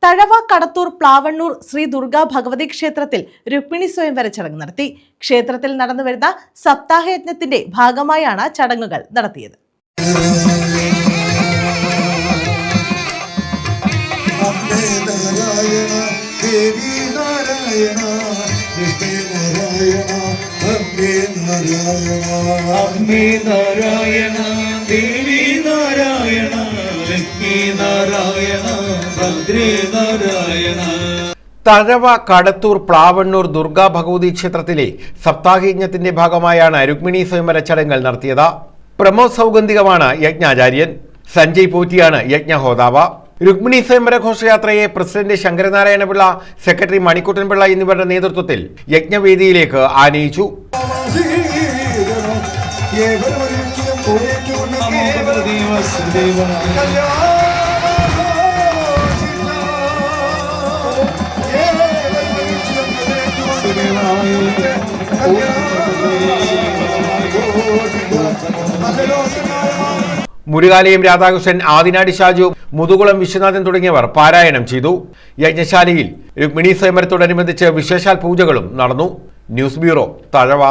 തഴവ കടത്തൂർ പ്ലാവണ്ണൂർ ശ്രീ ദുർഗാ ഭഗവതി ക്ഷേത്രത്തിൽ രുക്മിണി സ്വയംവര ചടങ്ങ് നടത്തി. ക്ഷേത്രത്തിൽ നടന്നുവരുന്ന സപ്താഹയജ്ഞത്തിന്റെ ഭാഗമായാണ് ചടങ്ങുകൾ നടത്തിയത്. തഴവ കടത്തൂർ പ്ലാവണ്ണൂർ ദുർഗാ ഭഗവതി ക്ഷേത്രത്തിലെ സപ്താഹയജ്ഞത്തിന്റെ ഭാഗമായാണ് രുക്മിണി സ്വയംവര ചടങ്ങുകൾ നടത്തിയത്. പ്രമോദ് സൗഗന്ധികമാണ് യജ്ഞാചാര്യൻ. സഞ്ജയ് പോറ്റിയാണ് യജ്ഞഹോതാവ്. രുക്മിണി സ്വയംവര ഘോഷയാത്രയെ പ്രസിഡന്റ് ശങ്കരനാരായണപിള്ള, സെക്രട്ടറി മണിക്കുട്ടൻപിള്ള എന്നിവരുടെ നേതൃത്വത്തിൽ യജ്ഞവേദിയിലേക്ക് ആനയിച്ചു. മുരുകാലയം രാധാകൃഷ്ണൻ, ആദിനാടി ഷാജു, മുതുകുളം വിശ്വനാഥൻ തുടങ്ങിയവർ പാരായണം ചെയ്തു. യജ്ഞശാലയിൽ രുക്മിണി സ്വയംവരത്തോടനുബന്ധിച്ച് വിശേഷാൽ പൂജകളും നടന്നു. News bureau, Thazhava.